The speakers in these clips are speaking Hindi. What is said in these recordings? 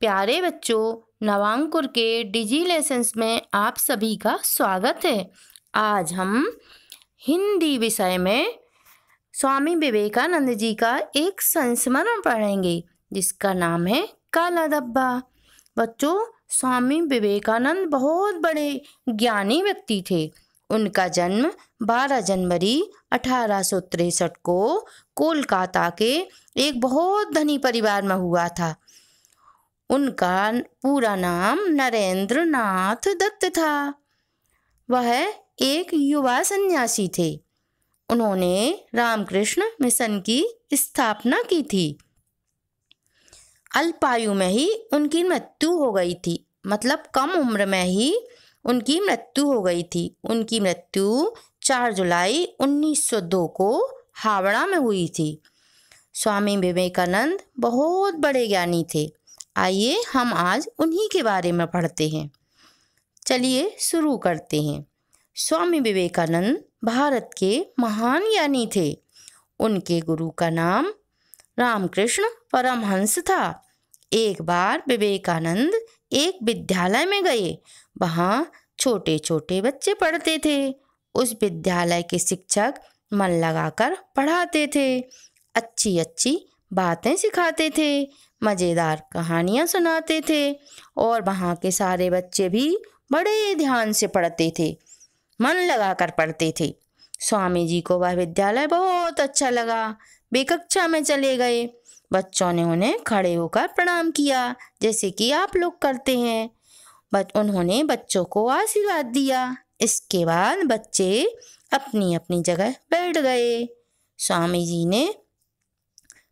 प्यारे बच्चों, नवांकुर के डिजी लेसन्स में आप सभी का स्वागत है। आज हम हिंदी विषय में स्वामी विवेकानंद जी का एक संस्मरण पढ़ेंगे जिसका नाम है काला धब्बा। बच्चों, स्वामी विवेकानंद बहुत बड़े ज्ञानी व्यक्ति थे। उनका जन्म 12 जनवरी 1863 को कोलकाता के एक बहुत धनी परिवार में हुआ था। उनका पूरा नाम नरेंद्र नाथ दत्त था। वह एक युवा सन्यासी थे। उन्होंने रामकृष्ण मिशन की स्थापना की थी। अल्पायु में ही उनकी मृत्यु हो गई थी, मतलब कम उम्र में ही उनकी मृत्यु हो गई थी। उनकी मृत्यु 4 जुलाई 1902 को हावड़ा में हुई थी। स्वामी विवेकानंद बहुत बड़े ज्ञानी थे। आइए हम आज उन्हीं के बारे में पढ़ते हैं। चलिए शुरू करते हैं। स्वामी विवेकानंद भारत के महान ज्ञानी थे। उनके गुरु का नाम रामकृष्ण परमहंस था। एक बार विवेकानंद एक विद्यालय में गए। वहाँ छोटे छोटे बच्चे पढ़ते थे। उस विद्यालय के शिक्षक मन लगाकर पढ़ाते थे, अच्छी अच्छी बातें सिखाते थे, मज़ेदार कहानियाँ सुनाते थे और वहाँ के सारे बच्चे भी बड़े ध्यान से पढ़ते थे, मन लगाकर पढ़ते थे। स्वामी जी को वह विद्यालय बहुत अच्छा लगा। वे कक्षा में चले गए। बच्चों ने उन्हें खड़े होकर प्रणाम किया, जैसे कि आप लोग करते हैं। उन्होंने बच्चों को आशीर्वाद दिया। इसके बाद बच्चे अपनी अपनी जगह बैठ गए। स्वामी जी ने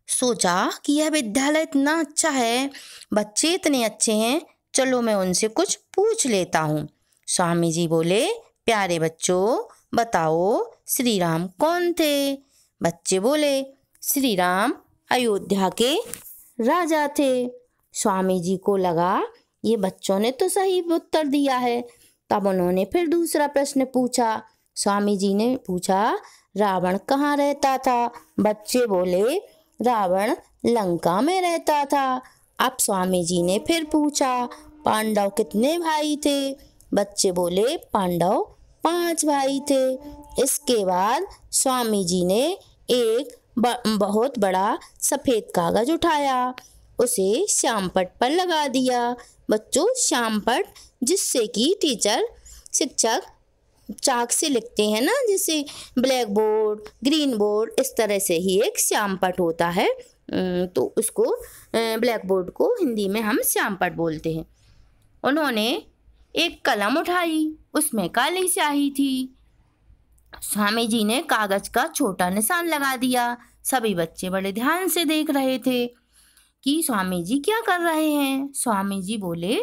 सोचा कि यह विद्यालय इतना अच्छा है, बच्चे इतने अच्छे हैं, चलो मैं उनसे कुछ पूछ लेता हूँ। स्वामी जी बोले, प्यारे बच्चों, बताओ श्री राम कौन थे? बच्चे बोले, श्री राम अयोध्या के राजा थे। स्वामी जी को लगा ये बच्चों ने तो सही उत्तर दिया है। तब उन्होंने फिर दूसरा प्रश्न पूछा। स्वामी जी ने पूछा, रावण कहाँ रहता था? बच्चे बोले, रावण लंका में रहता था। अब स्वामी जी ने फिर पूछा, पांडव कितने भाई थे? बच्चे बोले, पांडव 5 भाई थे। इसके बाद स्वामी जी ने एक बहुत बड़ा सफ़ेद कागज उठाया, उसे श्यामपट्ट पर लगा दिया। बच्चों, श्यामपट्ट जिससे कि शिक्षक चाक से लिखते हैं ना, जैसे ब्लैक बोर्ड, ग्रीन बोर्ड, इस तरह से ही एक श्यामपट्ट होता है। तो उसको ब्लैक बोर्ड को हिंदी में हम श्यामपट्ट बोलते हैं। उन्होंने एक कलम उठाई, उसमें काली स्याही थी। स्वामी जी ने कागज का छोटा निशान लगा दिया। सभी बच्चे बड़े ध्यान से देख रहे थे कि स्वामी जी क्या कर रहे हैं। स्वामी जी बोले,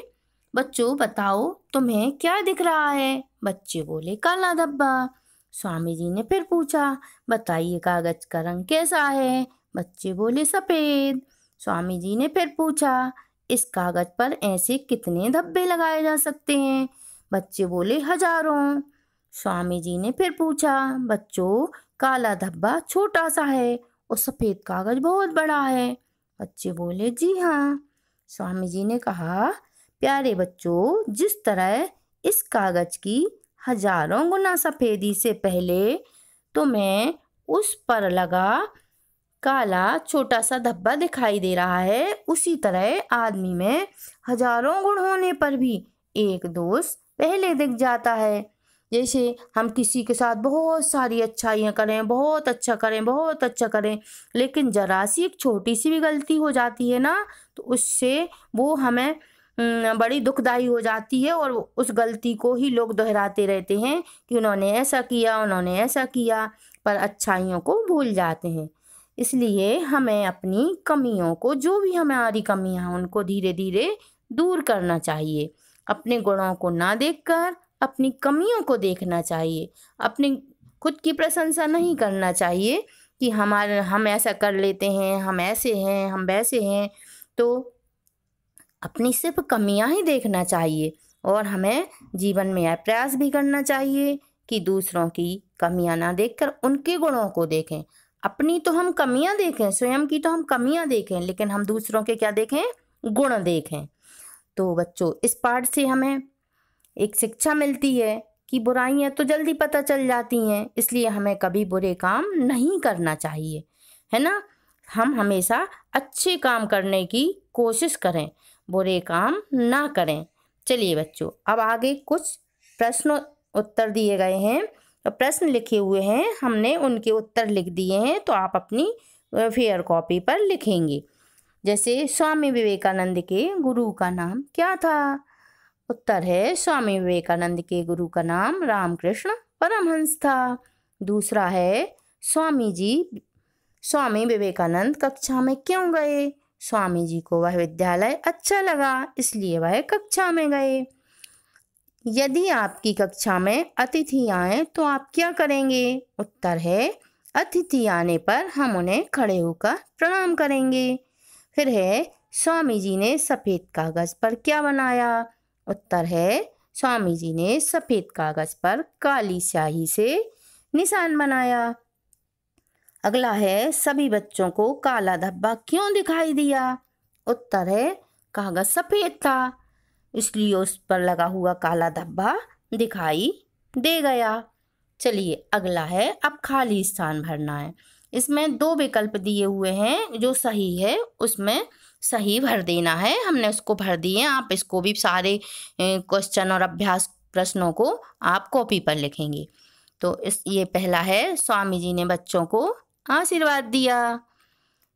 बच्चों बताओ तुम्हें क्या दिख रहा है? बच्चे बोले, काला धब्बा। स्वामी जी ने फिर पूछा, बताइए कागज का रंग कैसा है? बच्चे बोले, सफ़ेद। स्वामी जी ने फिर पूछा, इस कागज पर ऐसे कितने धब्बे लगाए जा सकते हैं? बच्चे बोले, हजारों। स्वामी जी ने फिर पूछा, बच्चों काला धब्बा छोटा सा है और सफ़ेद कागज बहुत बड़ा है। बच्चे बोले, जी हाँ। स्वामी जी ने कहा, प्यारे बच्चों, जिस तरह इस कागज की हजारों गुना सफ़ेदी से पहले तुम्हें उस पर लगा काला छोटा सा धब्बा दिखाई दे रहा है, उसी तरह आदमी में हजारों गुण होने पर भी एक दोष पहले दिख जाता है। जैसे हम किसी के साथ बहुत सारी अच्छाइयाँ करें, बहुत अच्छा करें, बहुत अच्छा करें, लेकिन जरा सी एक छोटी सी भी गलती हो जाती है ना, तो उससे वो हमें बड़ी दुखदाई हो जाती है और उस गलती को ही लोग दोहराते रहते हैं कि उन्होंने ऐसा किया, उन्होंने ऐसा किया, पर अच्छाइयों को भूल जाते हैं। इसलिए हमें अपनी कमियों को, जो भी हमारी कमियां हैं, उनको धीरे धीरे दूर करना चाहिए। अपने गुणों को ना देखकर अपनी कमियों को देखना चाहिए। अपनी खुद की प्रशंसा नहीं करना चाहिए कि हम ऐसा कर लेते हैं, हम ऐसे हैं, हम वैसे हैं। तो अपनी सिर्फ कमियां ही देखना चाहिए और हमें जीवन में यह प्रयास भी करना चाहिए कि दूसरों की कमियां ना देखकर उनके गुणों को देखें। अपनी तो हम कमियां देखें, स्वयं की तो हम कमियां देखें, लेकिन हम दूसरों के क्या देखें? गुण देखें। तो बच्चों इस पाठ से हमें एक शिक्षा मिलती है कि बुराइयां तो जल्दी पता चल जाती हैं, इसलिए हमें कभी बुरे काम नहीं करना चाहिए, है ना। हम हमेशा अच्छे काम करने की कोशिश करें, बुरे काम ना करें। चलिए बच्चों, अब आगे कुछ प्रश्न उत्तर दिए गए हैं, तो प्रश्न लिखे हुए हैं, हमने उनके उत्तर लिख दिए हैं, तो आप अपनी फेयर कॉपी पर लिखेंगे। जैसे स्वामी विवेकानंद के गुरु का नाम क्या था? उत्तर है स्वामी विवेकानंद के गुरु का नाम रामकृष्ण परमहंस था। दूसरा है स्वामी विवेकानंद कक्षा में क्यों गए? स्वामी जी को वह विद्यालय अच्छा लगा, इसलिए वह कक्षा में गए। यदि आपकी कक्षा में अतिथि आए तो आप क्या करेंगे? उत्तर है अतिथि आने पर हम उन्हें खड़े होकर प्रणाम करेंगे। फिर है स्वामी जी ने सफ़ेद कागज पर क्या बनाया? उत्तर है स्वामी जी ने सफ़ेद कागज पर काली स्याही से निशान बनाया। अगला है सभी बच्चों को काला धब्बा क्यों दिखाई दिया? उत्तर है कागज सफ़ेद था, इसलिए उस पर लगा हुआ काला धब्बा दिखाई दे गया। चलिए अगला है अब खाली स्थान भरना है। इसमें 2 विकल्प दिए हुए हैं, जो सही है उसमें सही भर देना है। हमने उसको भर दिए, आप इसको भी सारे क्वेश्चन और अभ्यास प्रश्नों को आप कॉपी पर लिखेंगे। तो ये पहला है स्वामी जी ने बच्चों को आशीर्वाद दिया।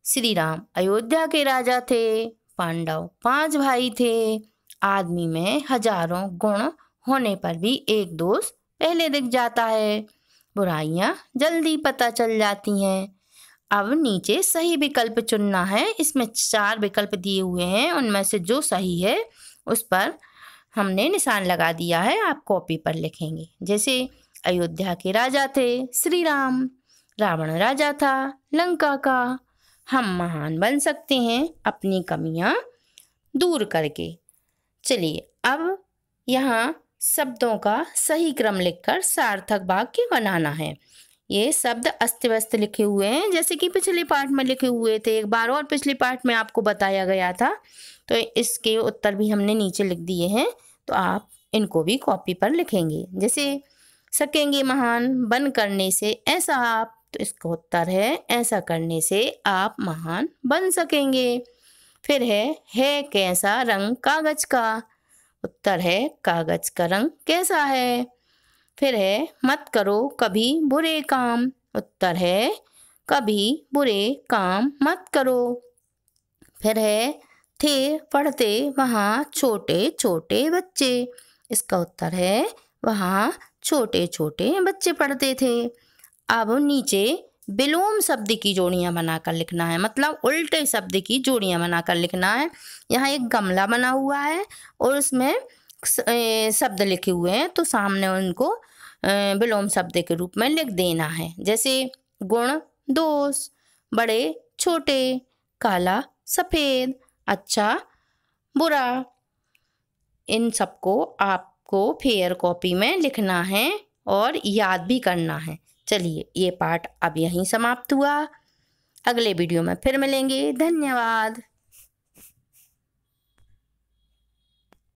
श्री राम अयोध्या के राजा थे, पांडव 5 भाई थे, आदमी में हजारों गुण होने पर भी एक दोष पहले दिख जाता है, बुराइयां जल्दी पता चल जाती हैं। अब नीचे सही विकल्प चुनना है। इसमें 4 विकल्प दिए हुए हैं, उनमें से जो सही है उस पर हमने निशान लगा दिया है, आप कॉपी पर लिखेंगे। जैसे अयोध्या के राजा थे श्री राम, रावण राजा था लंका का। हम महान बन सकते हैं अपनी कमियां दूर करके। चलिए अब यहाँ शब्दों का सही क्रम लिखकर सार्थक वाक्य बनाना है। ये शब्द अस्त व्यस्त लिखे हुए हैं, जैसे कि पिछले पाठ में लिखे हुए थे एक बार, और पिछले पाठ में आपको बताया गया था, तो इसके उत्तर भी हमने नीचे लिख दिए हैं, तो आप इनको भी कॉपी पर लिखेंगे। जैसे सकेंगे महान बन करने से ऐसा आप, तो इसका उत्तर है ऐसा करने से आप महान बन सकेंगे। फिर है कैसा रंग कागज का? उत्तर है कागज का रंग कैसा है। फिर है मत करो कभी बुरे काम, उत्तर है कभी बुरे काम मत करो। फिर है थे पढ़ते वहाँ छोटे छोटे बच्चे, इसका उत्तर है वहाँ छोटे छोटे बच्चे पढ़ते थे। अब नीचे विलोम शब्द की जोड़ियाँ बनाकर लिखना है, मतलब उल्टे शब्द की जोड़ियाँ बनाकर लिखना है। यहाँ एक गमला बना हुआ है और उसमें शब्द लिखे हुए हैं, तो सामने उनको विलोम शब्द के रूप में लिख देना है। जैसे गुण दोष, बड़े छोटे, काला सफ़ेद, अच्छा बुरा। इन सबको आपको फेयर कॉपी में लिखना है और याद भी करना है। चलिए ये पाठ अब यहीं समाप्त हुआ, अगले वीडियो में फिर मिलेंगे। धन्यवाद।